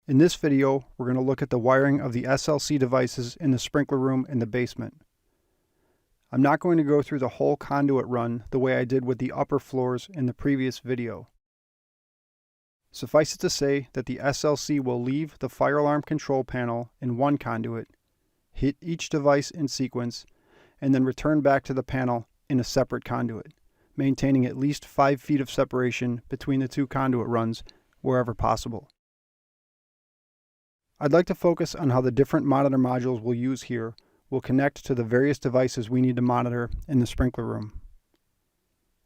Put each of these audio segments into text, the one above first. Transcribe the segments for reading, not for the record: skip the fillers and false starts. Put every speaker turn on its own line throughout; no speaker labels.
In this video, we're going to look at the wiring of the SLC devices in the sprinkler room in the basement. I'm not going to go through the whole conduit run the way I did with the upper floors in the previous video. Suffice it to say that the SLC will leave the fire alarm control panel in one conduit, hit each device in sequence, and then return back to the panel in a separate conduit, maintaining at least 5 feet of separation between the two conduit runs wherever possible. I'd like to focus on how the different monitor modules we'll use here will connect to the various devices we need to monitor in the sprinkler room.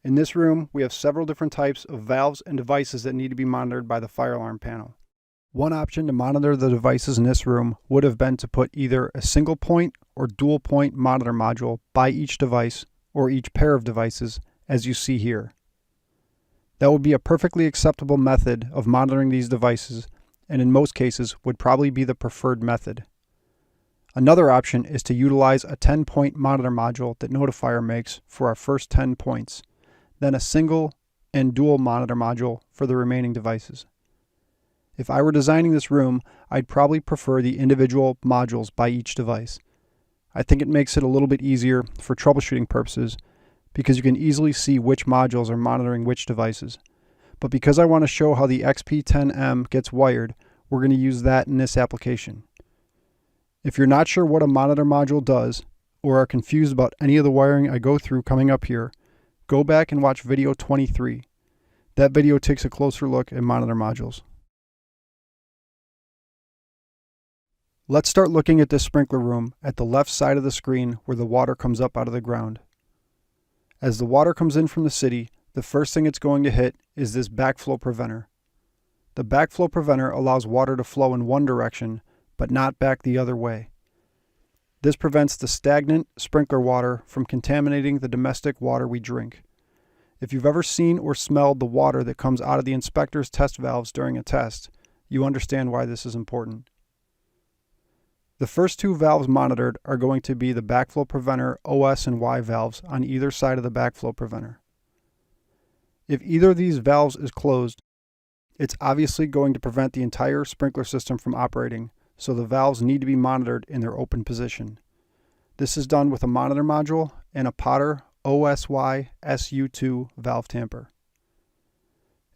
In this room, we have several different types of valves and devices that need to be monitored by the fire alarm panel. One option to monitor the devices in this room would have been to put either a single point or dual point monitor module by each device or each pair of devices, as you see here. That would be a perfectly acceptable method of monitoring these devices, and in most cases would probably be the preferred method. Another option is to utilize a 10-point monitor module that Notifier makes for our first 10 points, then a single and dual monitor module for the remaining devices. If I were designing this room, I'd probably prefer the individual modules by each device. I think it makes it a little bit easier for troubleshooting purposes because you can easily see which modules are monitoring which devices. But because I want to show how the XP10M gets wired, we're going to use that in this application. If you're not sure what a monitor module does, or are confused about any of the wiring I go through coming up here, go back and watch video 23. That video takes a closer look at monitor modules. Let's start looking at this sprinkler room at the left side of the screen where the water comes up out of the ground. As the water comes in from the city, the first thing it's going to hit is this backflow preventer. The backflow preventer allows water to flow in one direction, but not back the other way. This prevents the stagnant sprinkler water from contaminating the domestic water we drink. If you've ever seen or smelled the water that comes out of the inspector's test valves during a test, you understand why this is important. The first two valves monitored are going to be the backflow preventer OS and Y valves on either side of the backflow preventer. If either of these valves is closed, it's obviously going to prevent the entire sprinkler system from operating, so the valves need to be monitored in their open position. This is done with a monitor module and a Potter OSY SU2 valve tamper.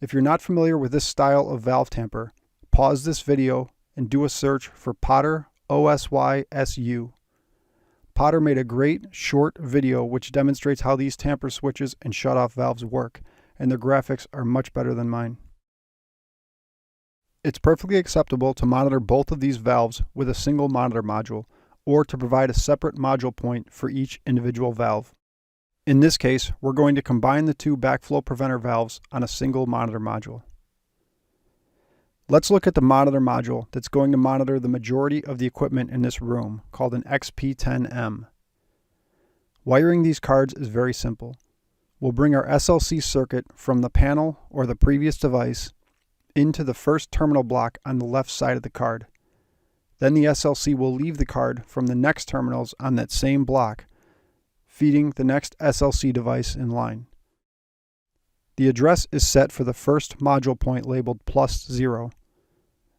If you're not familiar with this style of valve tamper, pause this video and do a search for Potter OSY SU. Potter made a great short video which demonstrates how these tamper switches and shutoff valves work, and their graphics are much better than mine. It's perfectly acceptable to monitor both of these valves with a single monitor module, or to provide a separate module point for each individual valve. In this case, we're going to combine the two backflow preventer valves on a single monitor module. Let's look at the monitor module that's going to monitor the majority of the equipment in this room, called an XP10M. Wiring these cards is very simple. We'll bring our SLC circuit from the panel or the previous device into the first terminal block on the left side of the card. Then the SLC will leave the card from the next terminals on that same block, feeding the next SLC device in line. The address is set for the first module point labeled +0.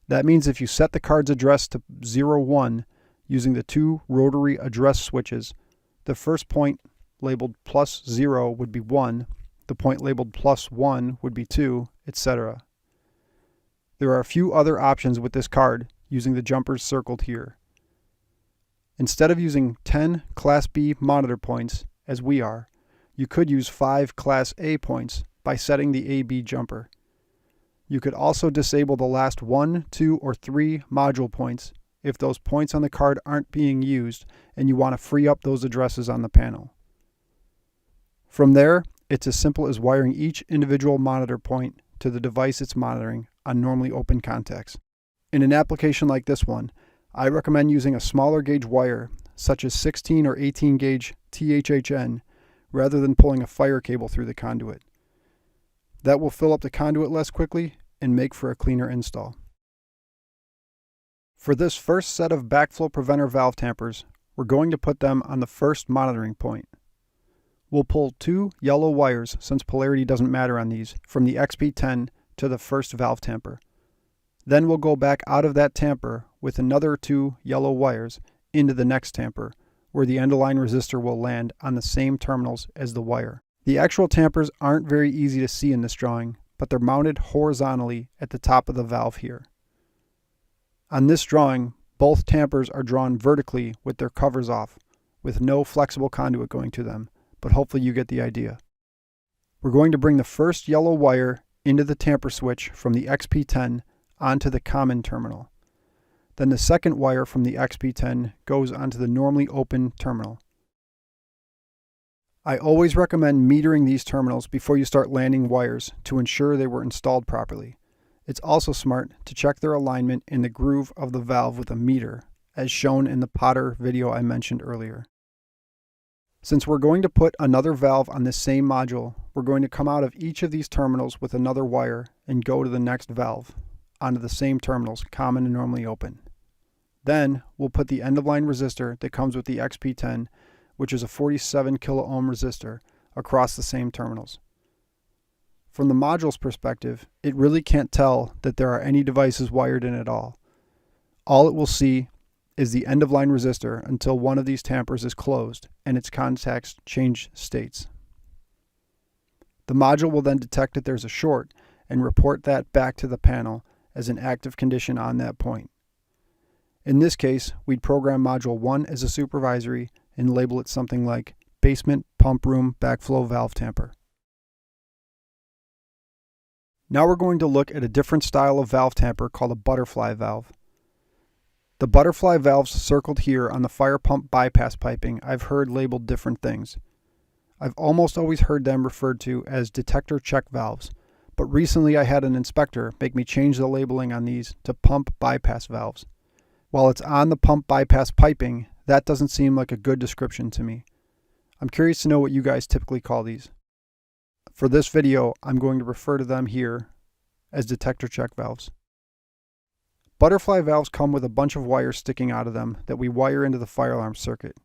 That means if you set the card's address to 01 using the two rotary address switches, the first point labeled +0 would be 1, the point labeled +1 would be 2, etc. There are a few other options with this card using the jumpers circled here. Instead of using 10 Class B monitor points, as we are, you could use 5 Class A points by setting the AB jumper. You could also disable the last 1, 2, or 3 module points if those points on the card aren't being used and you want to free up those addresses on the panel. From there, it's as simple as wiring each individual monitor point to the device it's monitoring on normally open contacts. In an application like this one, I recommend using a smaller gauge wire, such as 16 or 18 gauge THHN, rather than pulling a fire cable through the conduit. That will fill up the conduit less quickly and make for a cleaner install. For this first set of backflow preventer valve tampers, we're going to put them on the first monitoring point. We'll pull 2 yellow wires, since polarity doesn't matter on these, from the XP10 to the first valve tamper. Then we'll go back out of that tamper with another 2 yellow wires into the next tamper, where the end-of-line resistor will land on the same terminals as the wire. The actual tampers aren't very easy to see in this drawing, but they're mounted horizontally at the top of the valve here. On this drawing, both tampers are drawn vertically with their covers off, with no flexible conduit going to them, but hopefully you get the idea. We're going to bring the first yellow wire into the tamper switch from the XP10 onto the common terminal. Then the second wire from the XP10 goes onto the normally open terminal. I always recommend metering these terminals before you start landing wires to ensure they were installed properly. It's also smart to check their alignment in the groove of the valve with a meter, as shown in the Potter video I mentioned earlier. Since we're going to put another valve on this same module, we're going to come out of each of these terminals with another wire and go to the next valve, onto the same terminals, common and normally open. Then we'll put the end-of-line resistor that comes with the XP10, which is a 47 kilo ohm resistor, across the same terminals. From the module's perspective, it really can't tell that there are any devices wired in at all. All it will see is the end-of-line resistor until one of these tampers is closed and its contacts change states. The module will then detect that there's a short and report that back to the panel as an active condition on that point. In this case, we'd program module 1 as a supervisory and label it something like basement pump room backflow valve tamper. Now we're going to look at a different style of valve tamper called a butterfly valve. The butterfly valves circled here on the fire pump bypass piping I've heard labeled different things. I've almost always heard them referred to as detector check valves, but recently I had an inspector make me change the labeling on these to pump bypass valves. While it's on the pump bypass piping, that doesn't seem like a good description to me. I'm curious to know what you guys typically call these. For this video, I'm going to refer to them here as detector check valves. Butterfly valves come with a bunch of wires sticking out of them that we wire into the fire alarm circuit.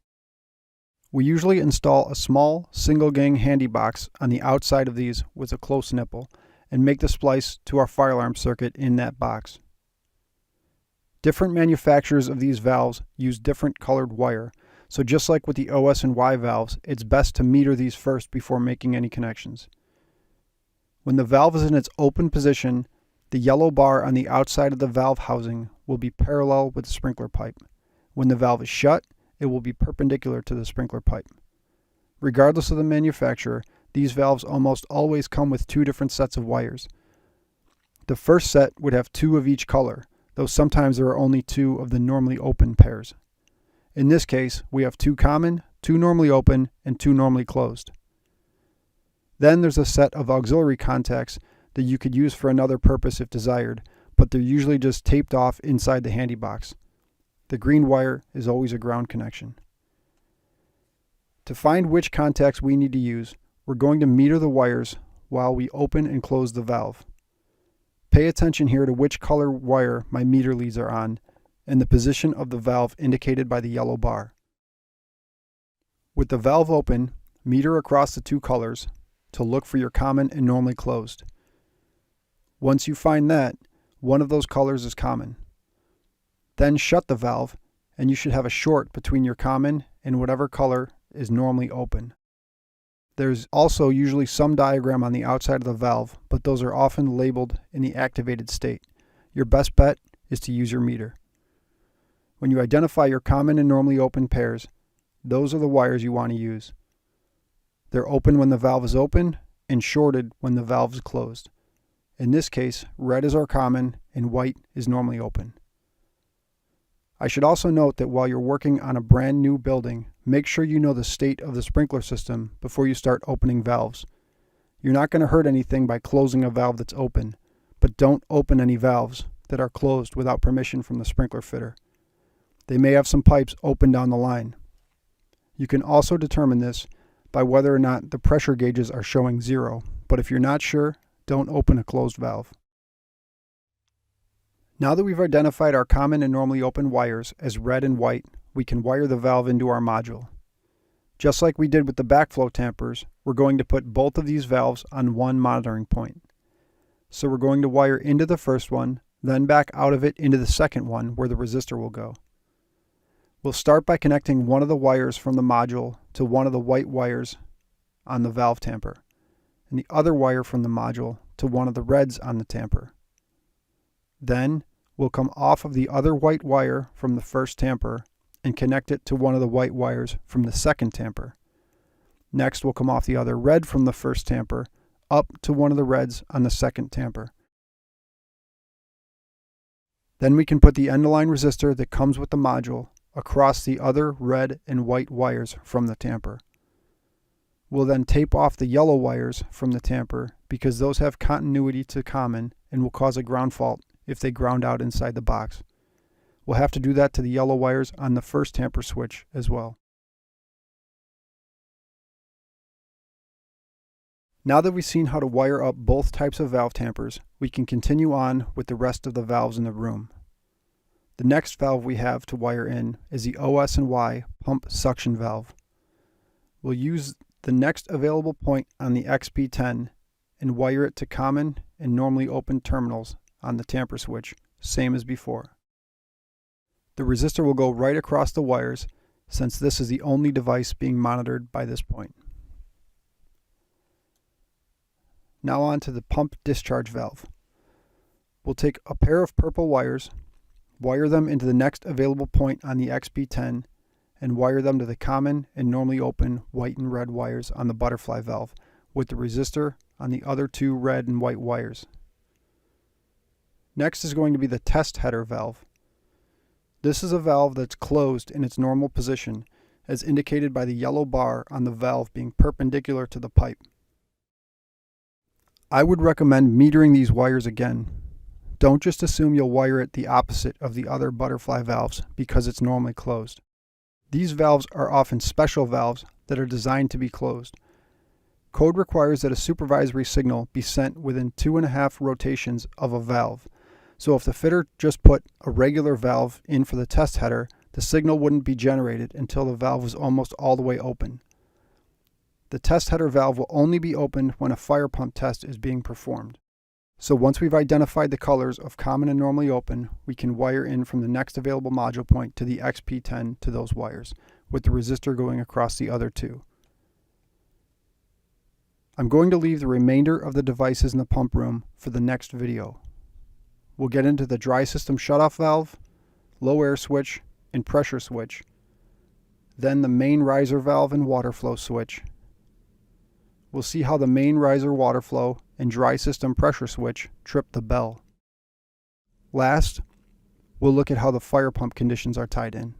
We usually install a small single gang handy box on the outside of these with a close nipple and make the splice to our fire alarm circuit in that box. Different manufacturers of these valves use different colored wire, so just like with the OS and Y valves, it's best to meter these first before making any connections. When the valve is in its open position, the yellow bar on the outside of the valve housing will be parallel with the sprinkler pipe. When the valve is shut, it will be perpendicular to the sprinkler pipe. Regardless of the manufacturer, these valves almost always come with 2 different sets of wires. The first set would have 2 of each color, though sometimes there are only 2 of the normally open pairs. In this case, we have 2 common, 2 normally open, and 2 normally closed. Then there's a set of auxiliary contacts that you could use for another purpose if desired, but they're usually just taped off inside the handy box. The green wire is always a ground connection. To find which contacts we need to use, we're going to meter the wires while we open and close the valve. Pay attention here to which color wire my meter leads are on and the position of the valve indicated by the yellow bar. With the valve open, meter across the 2 colors to look for your common and normally closed. Once you find that, one of those colors is common. Then shut the valve and you should have a short between your common and whatever color is normally open. There's also usually some diagram on the outside of the valve, but those are often labeled in the activated state. Your best bet is to use your meter. When you identify your common and normally open pairs, those are the wires you want to use. They're open when the valve is open and shorted when the valve is closed. In this case, red is our common and white is normally open. I should also note that while you're working on a brand new building, make sure you know the state of the sprinkler system before you start opening valves. You're not going to hurt anything by closing a valve that's open, but don't open any valves that are closed without permission from the sprinkler fitter. They may have some pipes open down the line. You can also determine this by whether or not the pressure gauges are showing 0, but if you're not sure, don't open a closed valve. Now that we've identified our common and normally open wires as red and white, we can wire the valve into our module. Just like we did with the backflow tampers, we're going to put both of these valves on one monitoring point. So we're going to wire into the first one, then back out of it into the second one where the resistor will go. We'll start by connecting one of the wires from the module to one of the white wires on the valve tamper, and the other wire from the module to one of the reds on the tamper. Then we'll come off of the other white wire from the first tamper and connect it to one of the white wires from the second tamper. Next we'll come off the other red from the first tamper up to one of the reds on the second tamper. Then we can put the end-of-line resistor that comes with the module across the other red and white wires from the tamper. We'll then tape off the yellow wires from the tamper because those have continuity to common and will cause a ground fault if they ground out inside the box. We'll have to do that to the yellow wires on the first tamper switch as well. Now that we've seen how to wire up both types of valve tampers, we can continue on with the rest of the valves in the room. The next valve we have to wire in is the OS&Y pump suction valve. We'll use the next available point on the XP10 and wire it to common and normally open terminals on the tamper switch, same as before. The resistor will go right across the wires since this is the only device being monitored by this point. Now on to the pump discharge valve. We'll take a pair of purple wires, wire them into the next available point on the XP10, and wire them to the common and normally open white and red wires on the butterfly valve, with the resistor on the other two red and white wires. Next is going to be the test header valve. This is a valve that's closed in its normal position, as indicated by the yellow bar on the valve being perpendicular to the pipe. I would recommend metering these wires again. Don't just assume you'll wire it the opposite of the other butterfly valves because it's normally closed. These valves are often special valves that are designed to be closed. Code requires that a supervisory signal be sent within 2.5 rotations of a valve. So if the fitter just put a regular valve in for the test header, the signal wouldn't be generated until the valve was almost all the way open. The test header valve will only be opened when a fire pump test is being performed. So once we've identified the colors of common and normally open, we can wire in from the next available module point to the XP10 to those wires, with the resistor going across the other two. I'm going to leave the remainder of the devices in the pump room for the next video. We'll get into the dry system shutoff valve, low air switch, and pressure switch, then the main riser valve and water flow switch. We'll see how the main riser water flow and dry system pressure switch trip the bell. Last, we'll look at how the fire pump conditions are tied in.